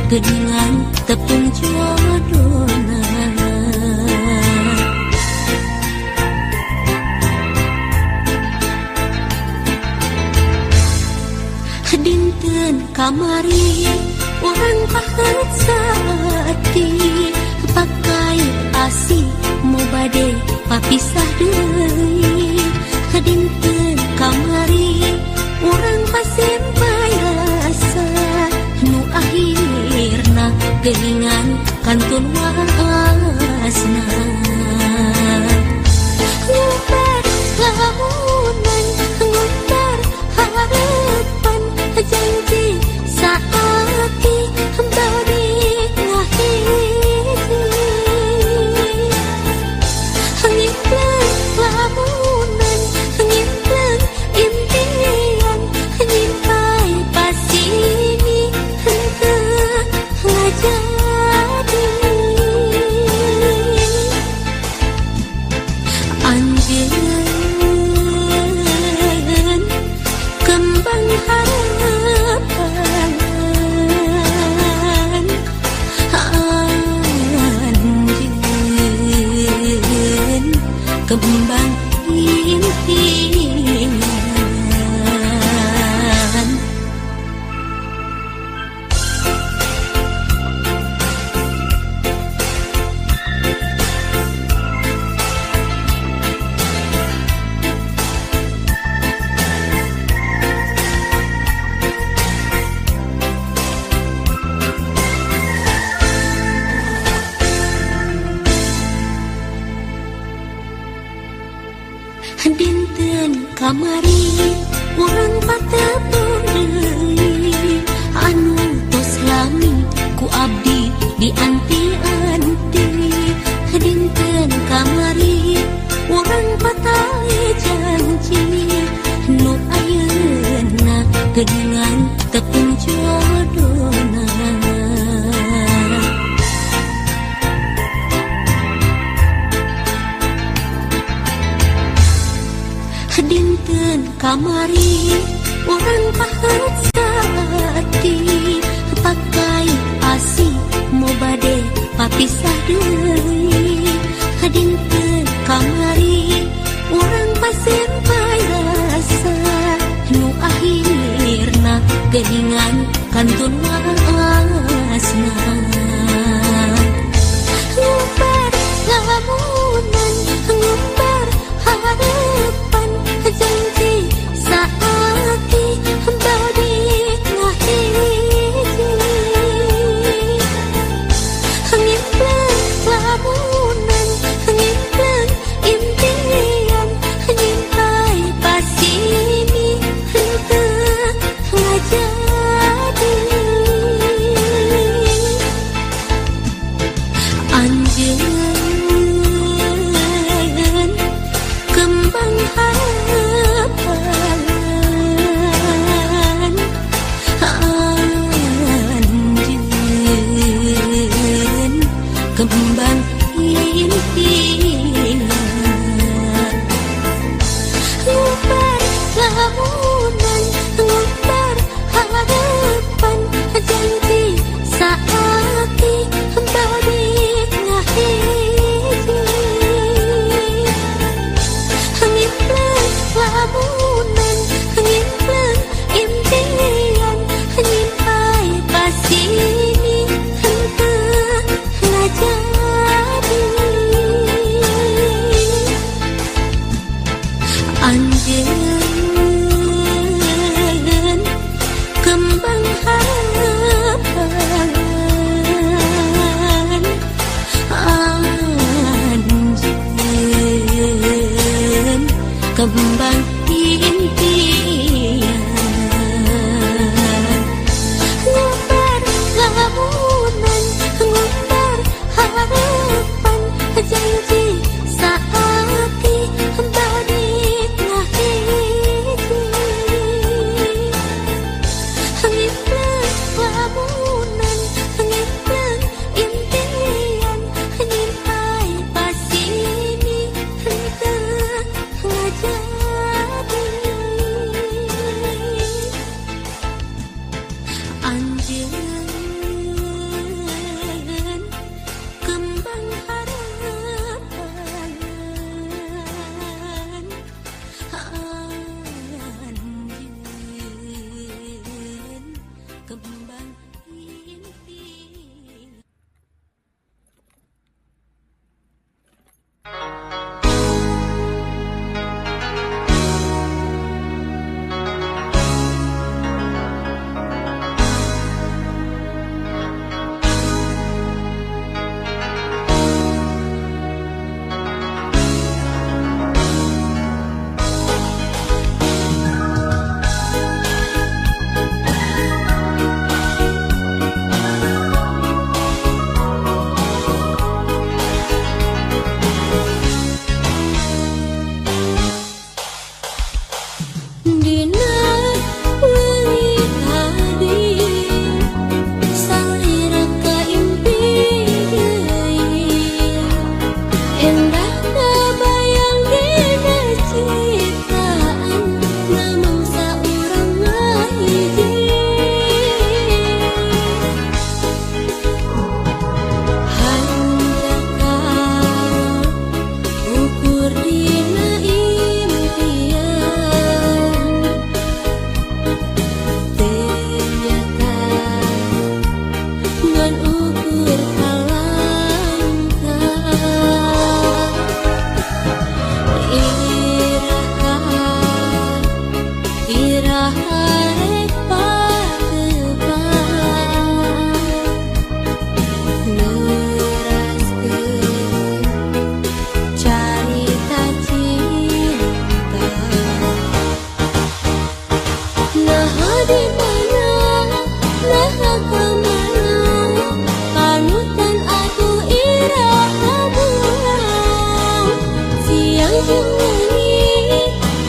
geningan tepung jodohna. Dinten kamari orang pahet sati pakai asih mau bade papisah deui. Dinten kamari orang pasimpai rasa nu akhirna geningan kantun wasna. Ngubar lamunan ngubar harapan janji saati bari ngahiji. Ngimpleng lamunan ngimpleng impian nyimpai pasini henteu ngajadi. Anjeun kembang harapan, anjeun kembang impian. Dinten kamari urang patepung deui anu tos lami ku abdi dianti-anti. Dinten kamari urang patali janji nu ayeuna geningan tepung jodohna. Dinten kamari orang pahet sati pakai asih mau bade papisah deui. Dinten kamari orang pasimpai rasa nu akhirna geningan kantun wasna. Ngubar lamunan ngubar harapan janji saati bari ngahiji. Ngimpleng lamunan ngimpleng impian nyimpai pasini henteu ngajadi. Anjeun kembang harapan, anjeun kembang impian. Ngubar lamunan ngubar harapan janji saati bari ngahiji. Ngimpleng lamunan ngimpleng impian nyimpai pasini henteu ngajadi.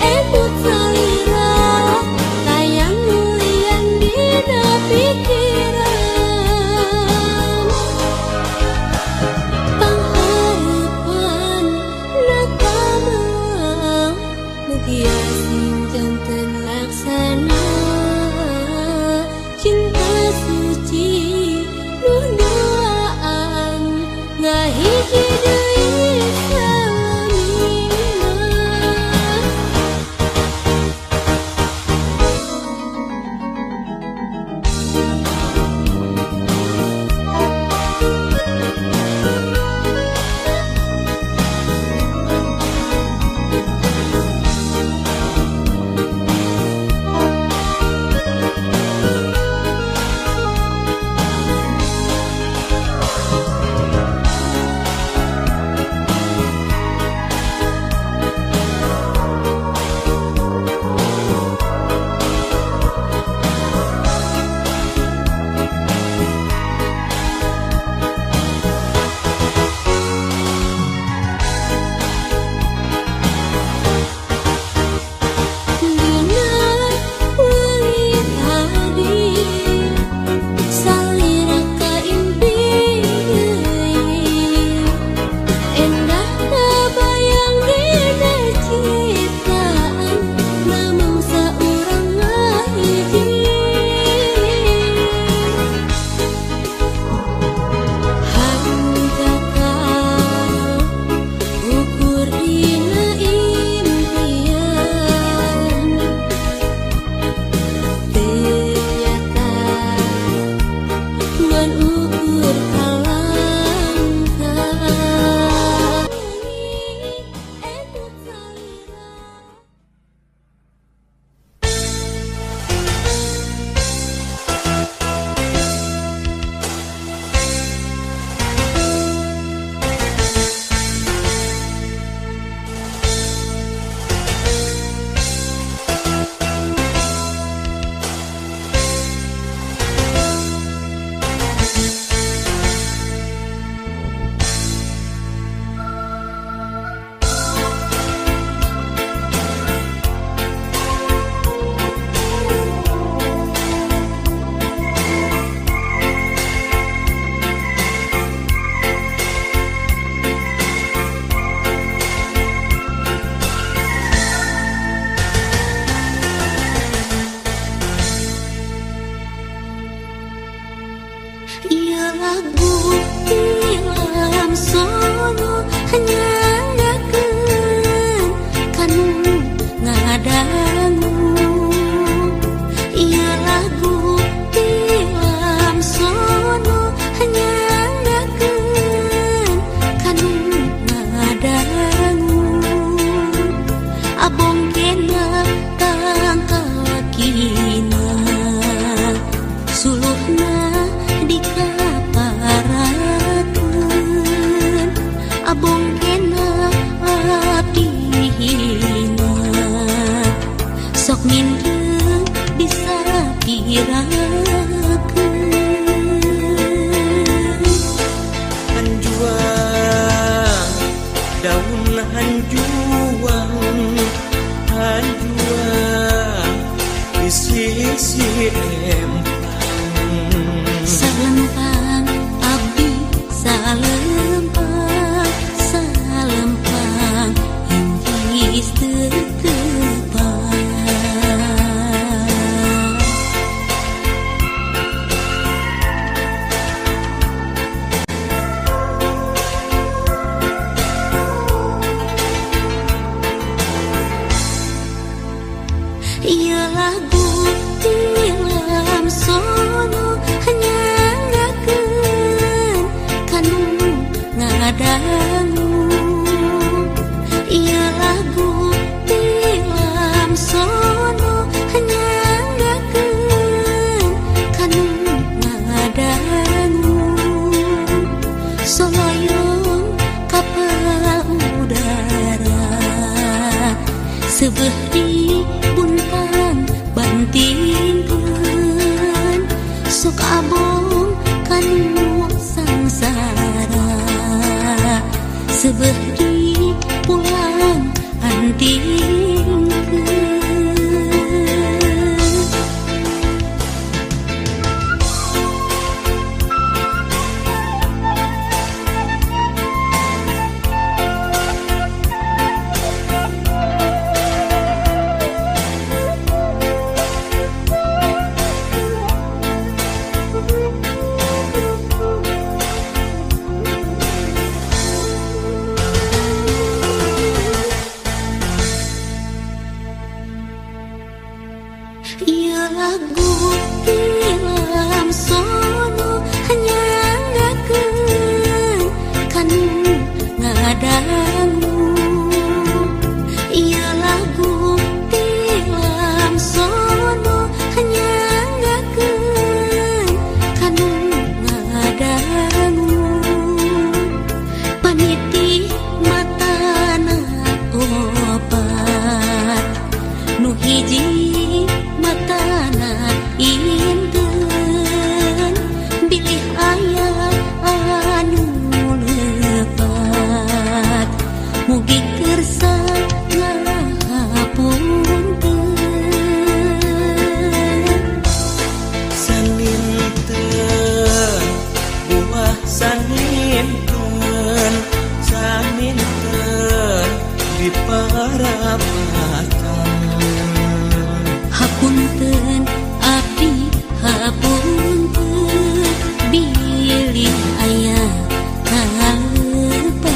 Embut salira tayang mulian dina pikiran pangharapan nakama mugia sing janten laksana cinta suci nuduaan ngahiji deui salamina. Ia lagu film sono hanya ngakeun kanu ngadangu. Ia lagu film sono hanya ngakeun kanu ngadangu. Abong kena tangkakina suluhna dikaparakeun abong kena abdina sok mindeng bisa pirakeun hanjuang daun hanjuang hanjuang di sisi salempang abdi salempang salempang hingis tetepang ia lagu film sono hanya ngakeun kanu ngadangu. Ia lagu film sono hanya ngakeun kanu ngadangu. Soloyong kapal udara sebelah di buntang bantingkeun sok abong kanu sangsara sebelah di pulang ngadangu ieu lagu tilam sono hanya ngakeun kanu ngadangu paniti matana opat nu hiji matana inten bilih aya anu lepat mugi kersa ngapunten saninten buah saninten saninten di parapatan hapunten abdi hapunten bilih aya kalepatan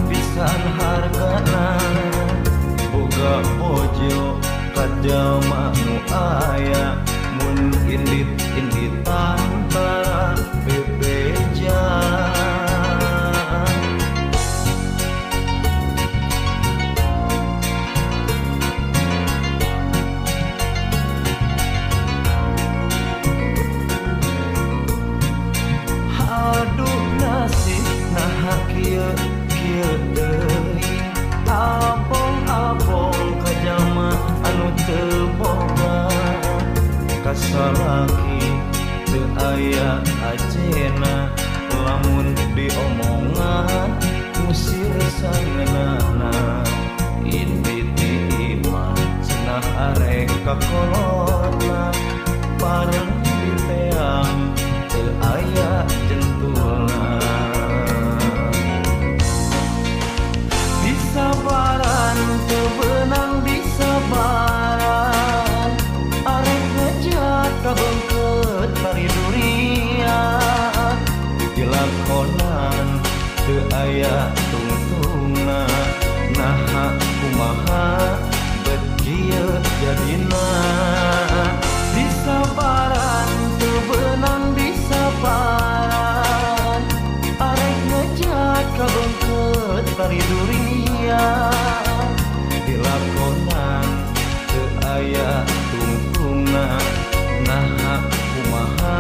pisan hargana boga bojo kajama nu aya mun indit antara bebeja aduh nasib nah kieu deui abong-abong kajama anu teu boga kasalaki teu aya ajena lamun diomongan usir sangeunana indit imah cenah arek kakolotna bareng diteang teu aya jentulna sabaran kebenang di sabaran arek ngejat kabengkeut bari durian dilakonan teu aya tungtungna naha kumaha bet kieu jadina di sabaran kebenang di sabaran arek ngejat kabengkeut bari durian dilakonan teu aya tungtungna naha kumaha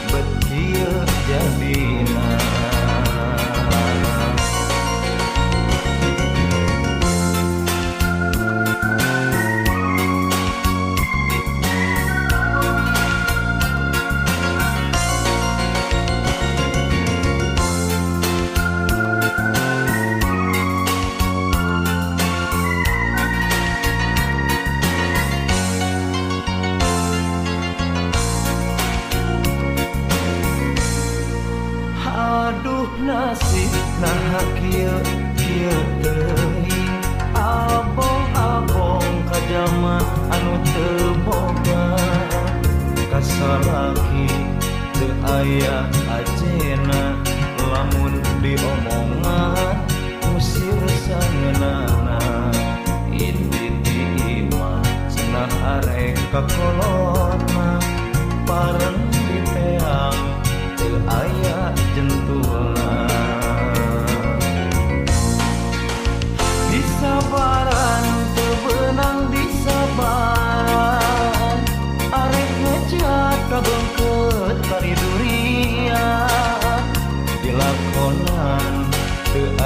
bet kieu jadina nasib nah kieu deui abong-abong kajama anu teu boga kasalaki teu aya ajena lamun diomongan usir sangeunana indit imah cenah arek kakolotna bareng diteang teu aya jentulna di sabaran teu beunang di sabaran arek ngejat kabengkeut bari duri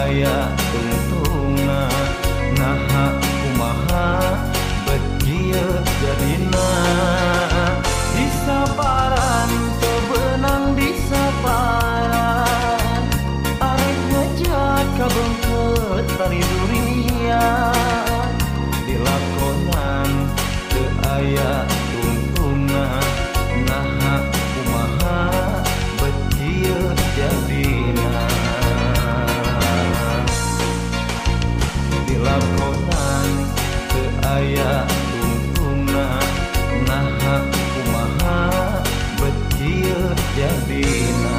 aya tungtungna naha kumaha bekieu jadina disabaran kebenang disabaran arek ngejat kabengkeut tari durian dilakonan teu aya tungtungna naha kumaha bekieu jadina dilakonan teu aya tungtungna naha kumaha bekieu jadina.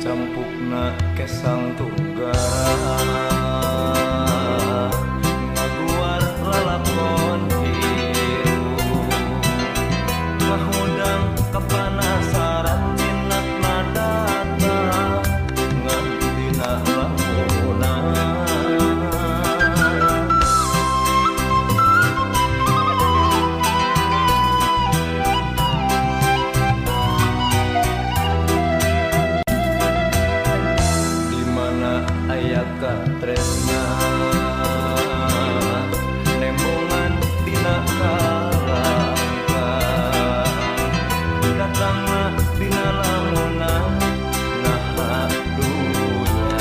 Campukna kesang tunggal ngaguar lalakon hiru ngahudang kapanasaran jinak nadata ngan dina lamunan aya katresna nembongan dina kalangka datangna dina lamunan naha dunya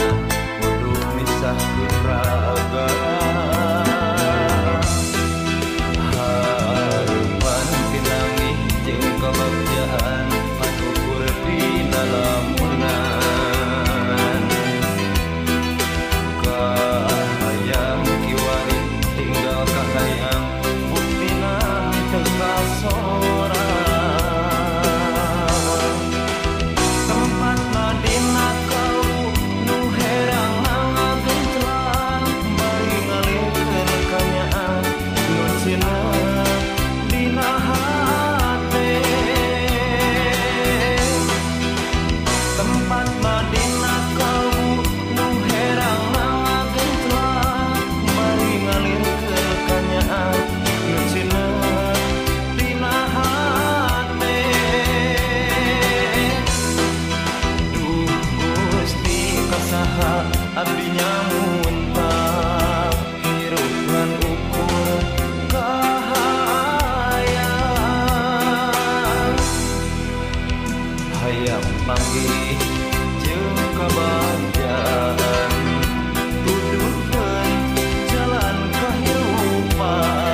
kudu misah raga harupan pinangih jeung kabagjaan atukur dina lamunan abdi nyamuntah hirup ngan ukur kahayang hayang panggih jeung kabagjaan dudukeun jalan kahirupan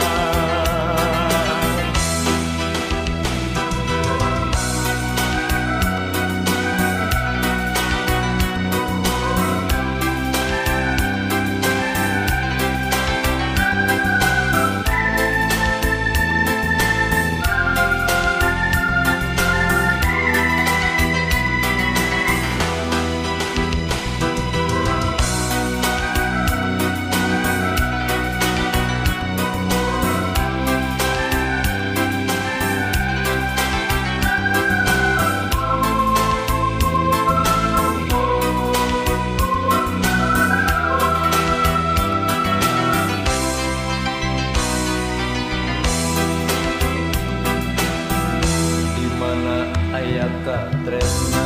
aya katresna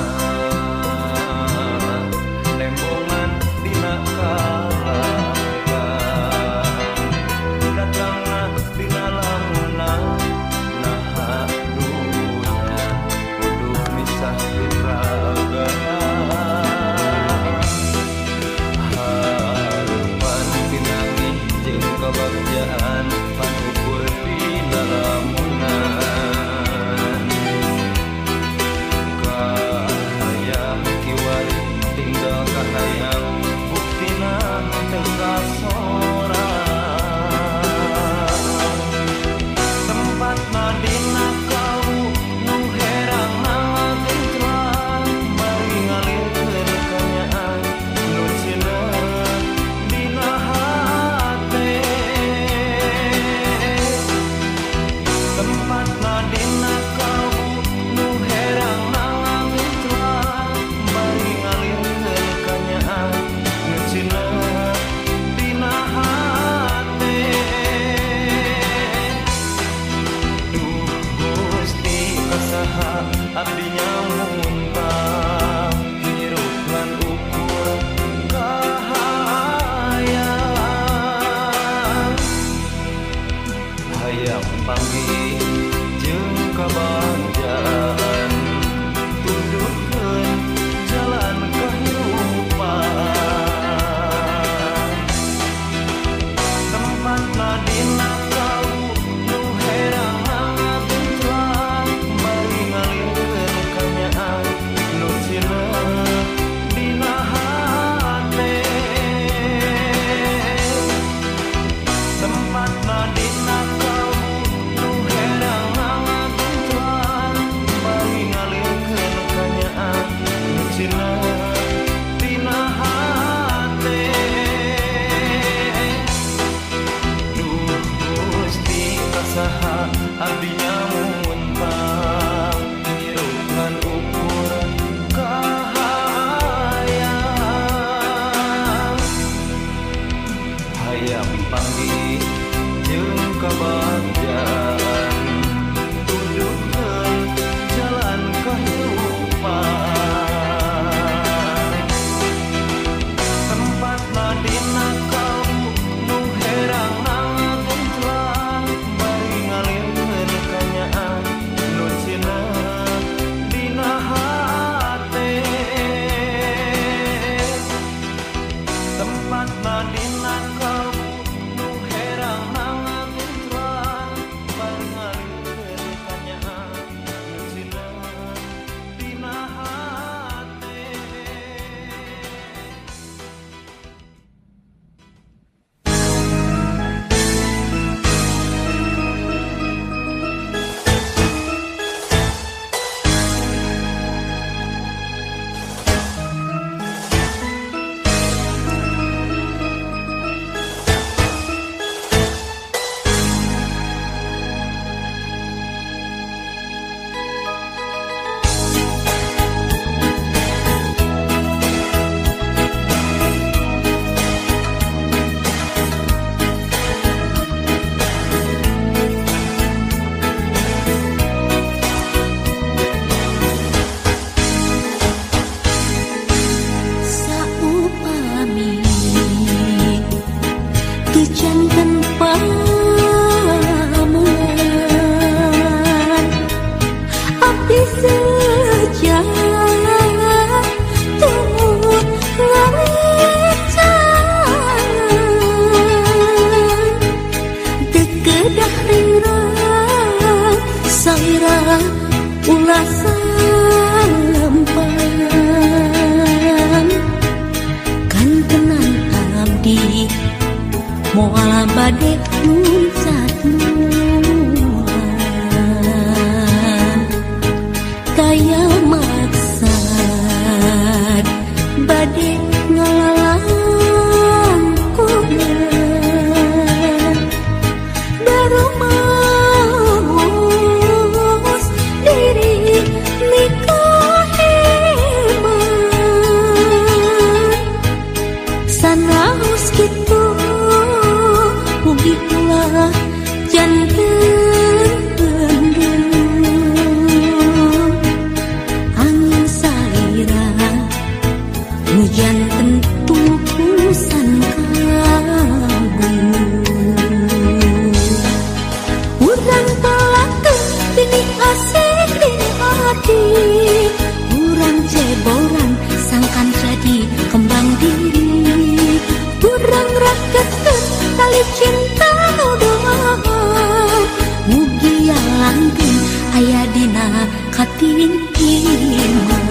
nembongan dina kalangka datangna dina lamunan naha dunya kudu misah raga tempat nadina kamu nu herang nalangitwa bari ngalirkeun kanyaan nu cina dina hate. Duh Gusti kasaha abdi nyamuntang hirup lan ukur kahayang hayang panggih jeung kabanggaan tunjukkeun jalan kehidupan tempat nadina kamu nu herang nangatuan bari ngalirkeun kanyaan nu cina dina hate. Tempat nadina kamu nu herang nangatuan bari ngalirkeun kanyaan nu cina dina hate. Duh Gusti kasaha abdi nyamuntang hirup lan ukur kahayang hayang panggih jeung kabanggaan tunjukkeun jalan kehidupan tempat nadina kamu nu herang nangatuan bari ngalirkeun kanyaan nu cina dina hate. Tempat nadina kamu nu herang nangatuan bari ngalirkeun kanyaan nu cina dina hate. Saupami tujankeun pamulan abdi sejan tumut ngawecan teu kedah ringrang saira ulah sampan kan tenang abdi moal bade muncat mulan kaya maksad bade ngalalang kulan baru maus diri nikah hebat sanaos kitu mugi kula janten angin saira hujan tentu pusan kabur urang pelakeun bini asik di hati urang ceboran sangkan jadi kembang diri urang rakeun tali cinta doa mugi langgeng aya dina katintiman.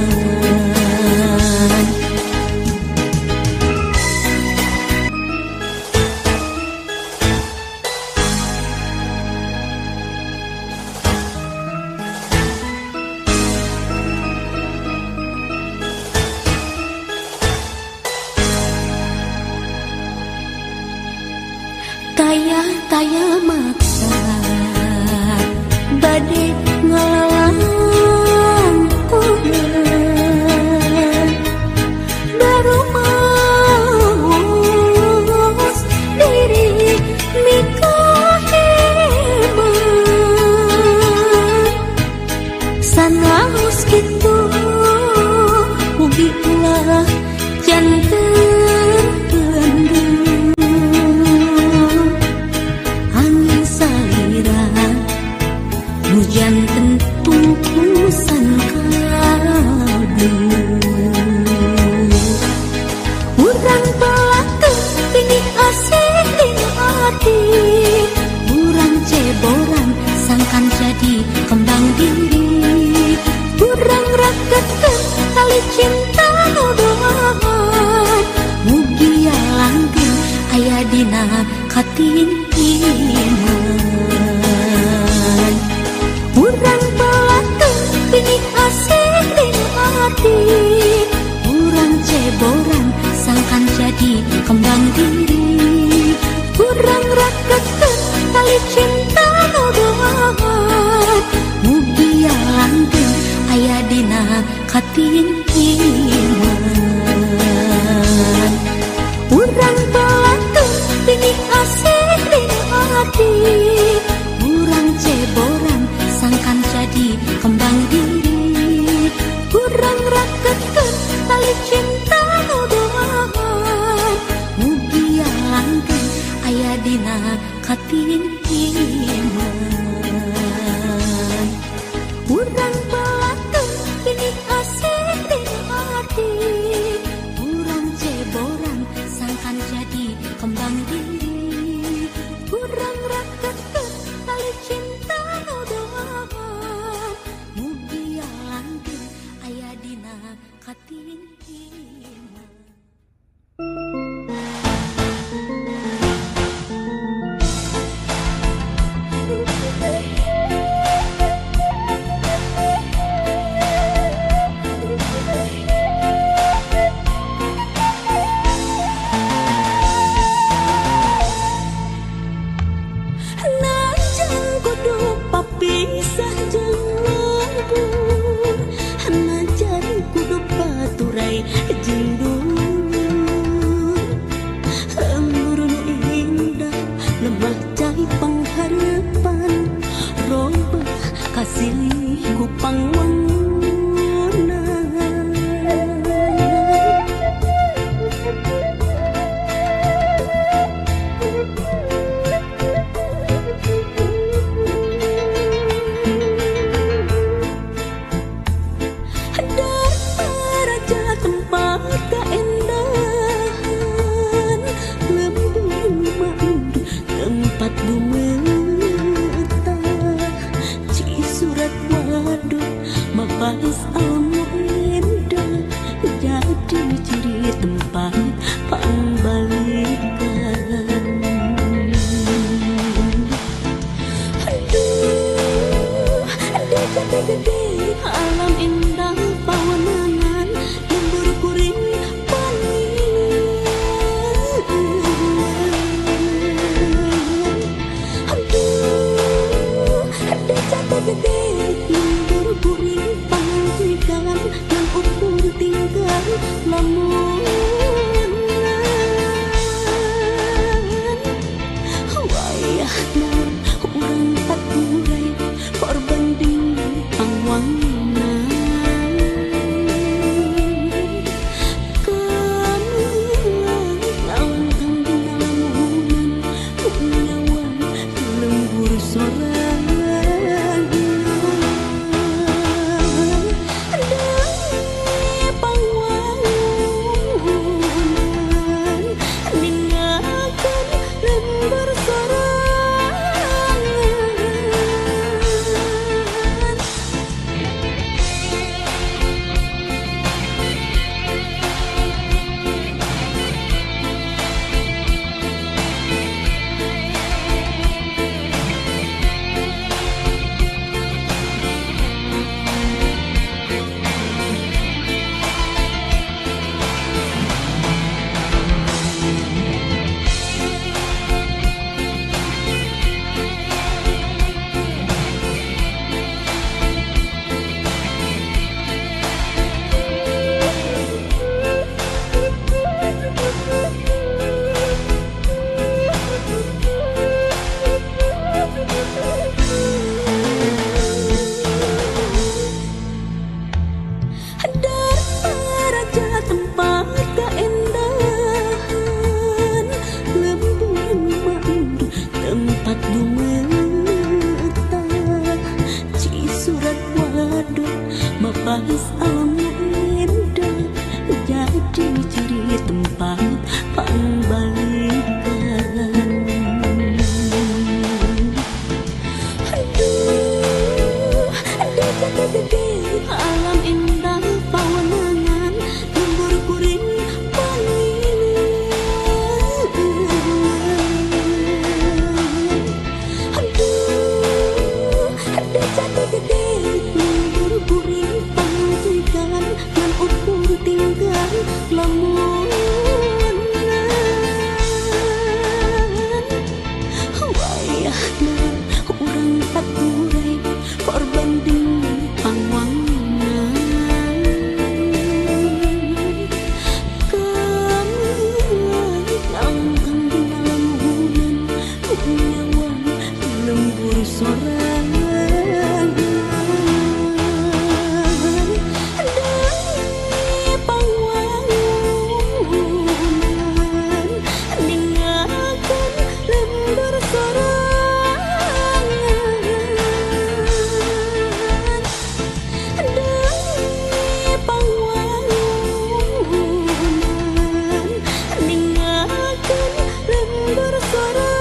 Taya maksad janten pungkusan kalbu. Urang pelakon ini asik di hati, urang ceboran sangkan jadi kembang diri. Urang rakeun tali cinta doaan, mugia langgeng aya dina katindiman. Urang pelakon ini asik di hati, urang ceboran sangkan jadi kembang diri. Urang rakeun tali cinta doaan, mugia langgeng aya dina katindiman. Urang pelakon ini asik di hati, urang ceboran sangkan jadi kembang diri. Urang rakeun tali cinta doaan, mugia langgeng aya dina katindiman. Urang pelakon ini asik di hati, urang ceboran sangkan jadi kembang diri. Urang rakeun tali cinta doaan, mugia langgeng aya dina katindiman. Pisah jeung lembur, najan kudu baturai jeung dulur. Emburu indah lemah cai pangharapan, robah kasih ku pangwangunan. Mabais almu indah jadi ciri tempat pambalikan. Aduh, gede alam indah pawanangan lembur kuring panin. Aduh, gede lembur kuring pangantikan dan ukur tinggal lamunan. Wayahna urang paturai korban di pangwangunan. Kamu ngawantang di lamunan, unyawan lembur sorangan. jati gede buru-buri panggikan ngan ukur tinggal lamunan wayahna urang paturai korban di pangwangan kamu langkang di lamunan unyawan lembur sorangan dari pangwangan ninggalkan lembur sorangan dari pangwangan ninggalkan lembur sorangan.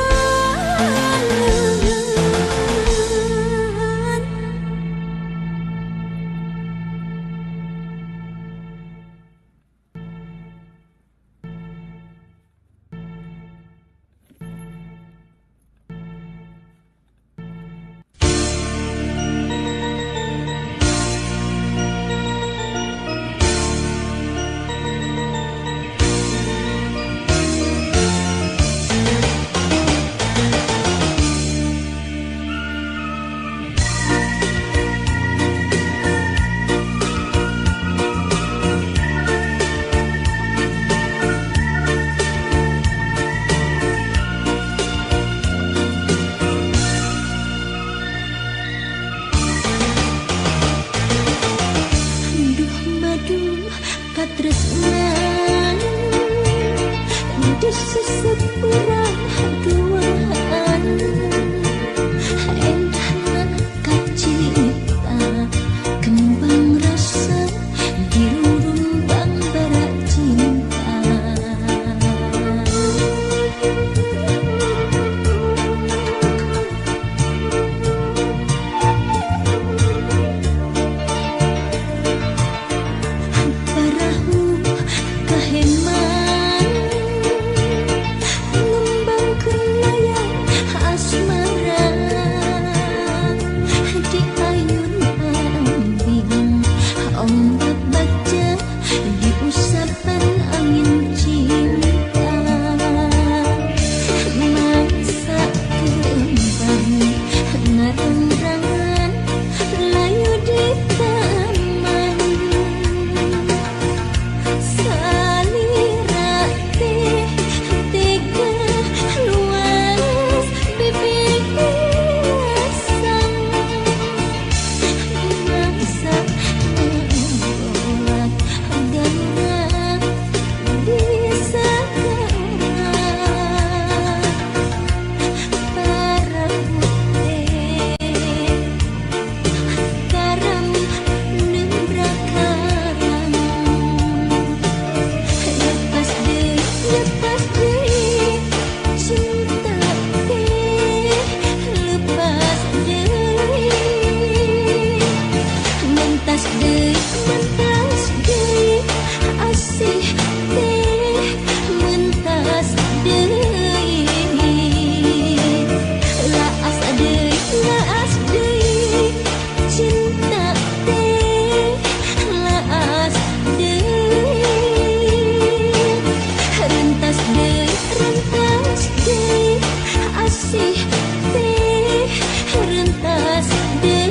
Duh madu katresnan disusut urang hatuan enak kacita kembang rasa dirurumbang bara cinta parahu kaheman ngembang kelayang asmara di ayun ambing ombak baca di usapan angin cinta mangsa kembang ngarang-rangan layu di taman salira teh tega luas bibir asam mangsa membuat gana di sekarang para putih karam nembrakarang lepas deh cinta teh lepas deh mentas deh asih teh mentas deh laas deh cinta teh laas deh rentas deh asih teh rentas deh.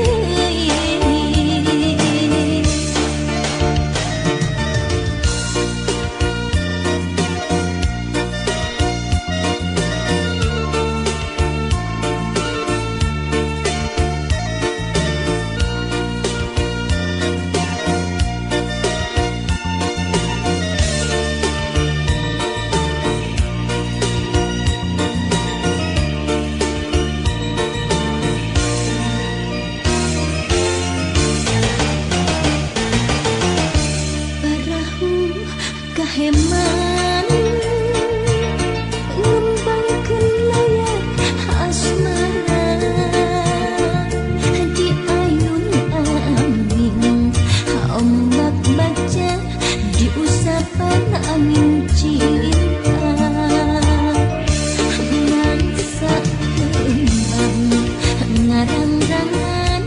Parahu kaheman ngembang kelayang asmara di ayun ambing ombak baca di usapan angin cinta mangsa kembang ngarang-rangan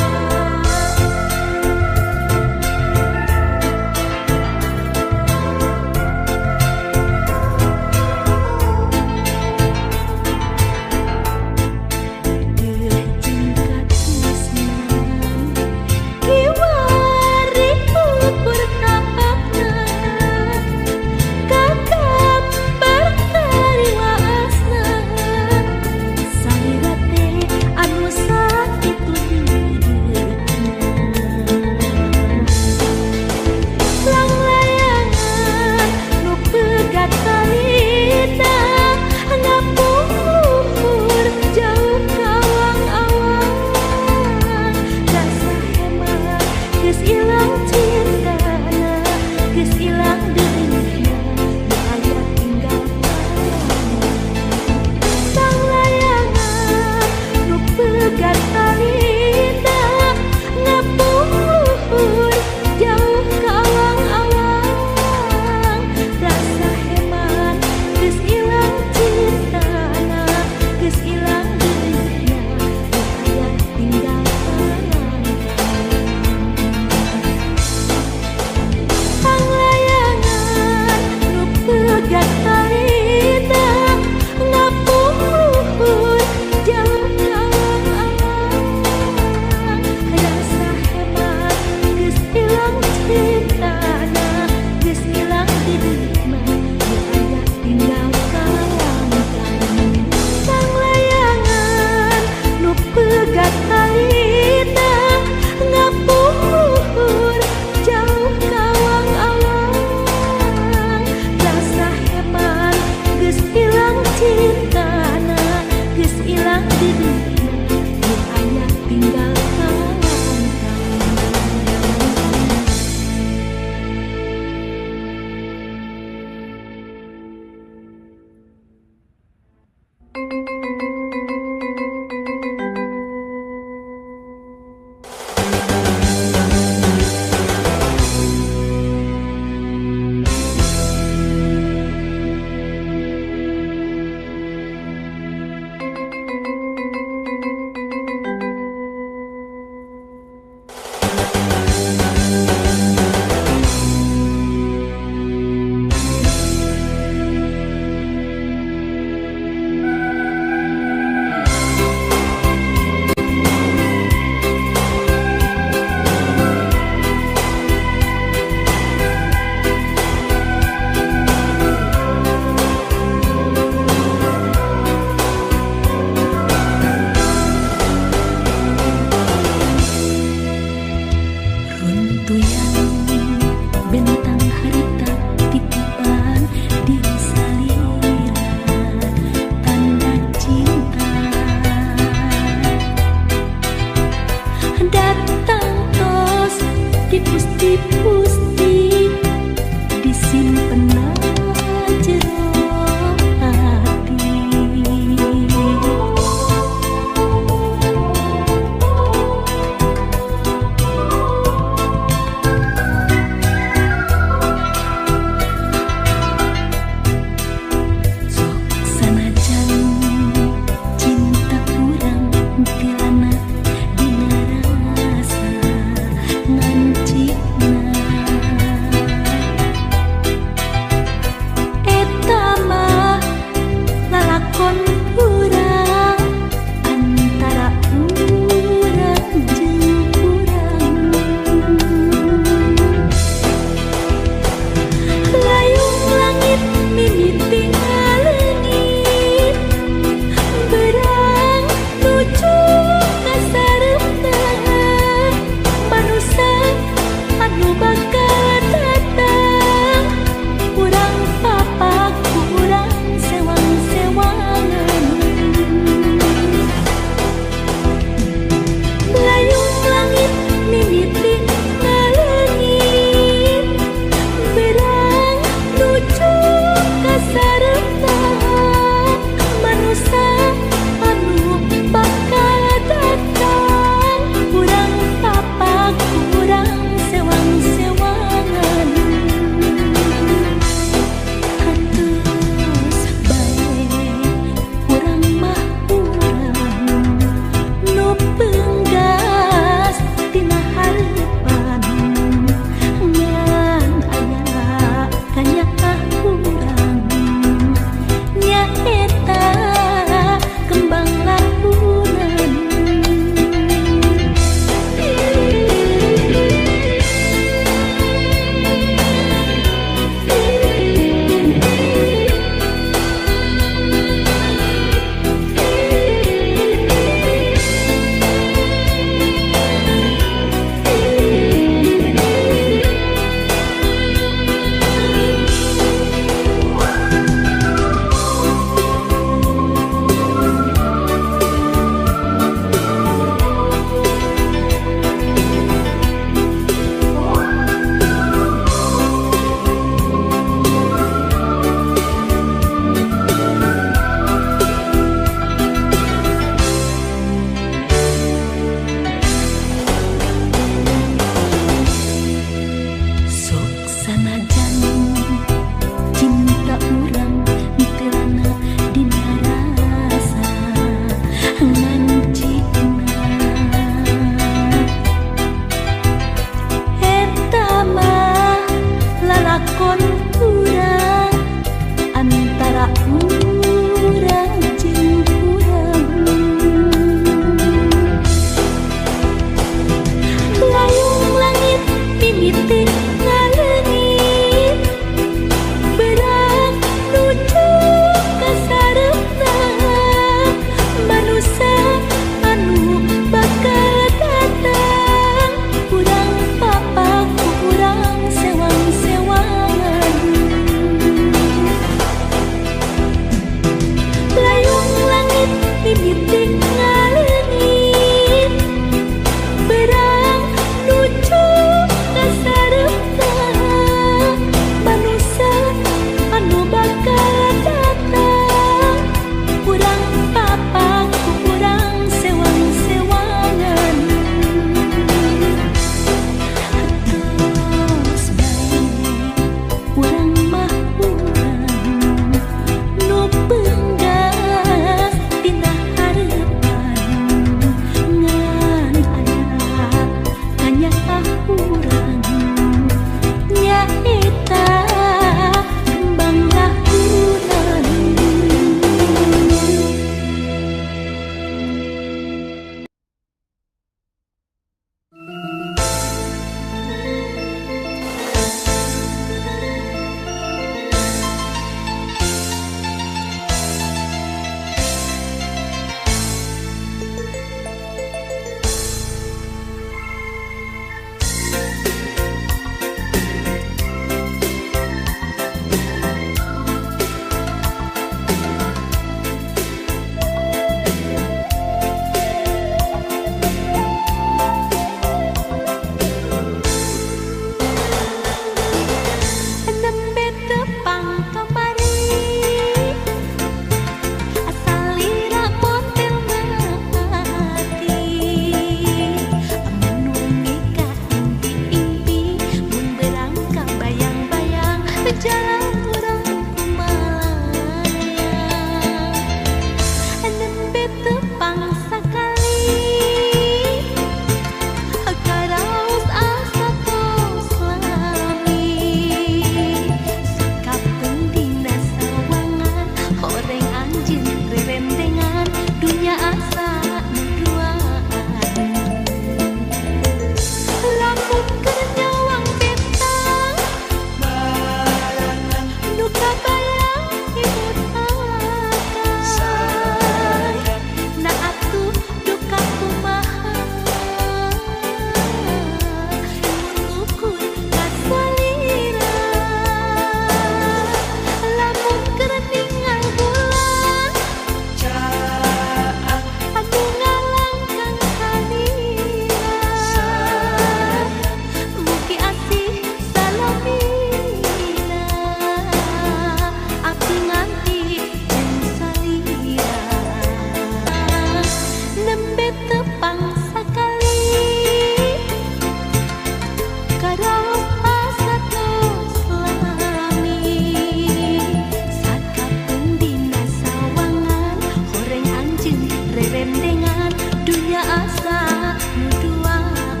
rerendengan dunia asa nuduaan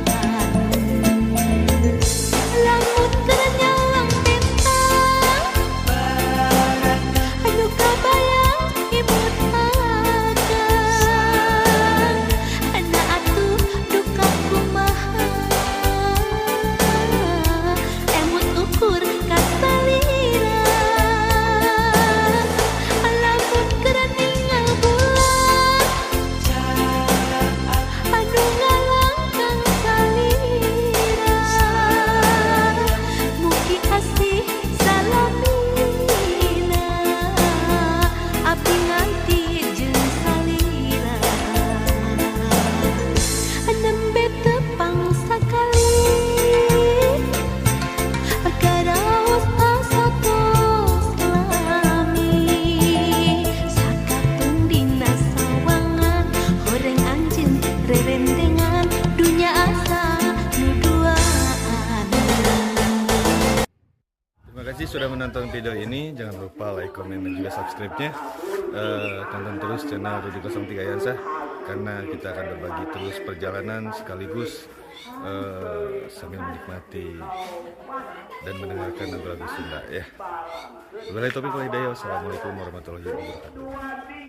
lamun keranya lang bentang anu kabayang imut akan ana atuh duka kumaha emut ukur kasalira lamun kereningal bulan anu ngalangkang salira mugi asih salamina abdi nganti jeung salira nembe tepang sakali karaos asa tos lami sakatung dina sawangan horeng anjeun rerendengan dunya asa nuduaan. Terima kasih sudah menonton video ini. Jangan lupa like, komen, dan juga subscribe-nya. Tonton terus channel Rudy 03 Yansah karena kita akan berbagi terus perjalanan sekaligus sambil menikmati dan mendengarkan lagu-lagu Sunda ya. Wabillahi taufiq wal hidayah. Wassalamualaikum warahmatullahi wabarakatuh.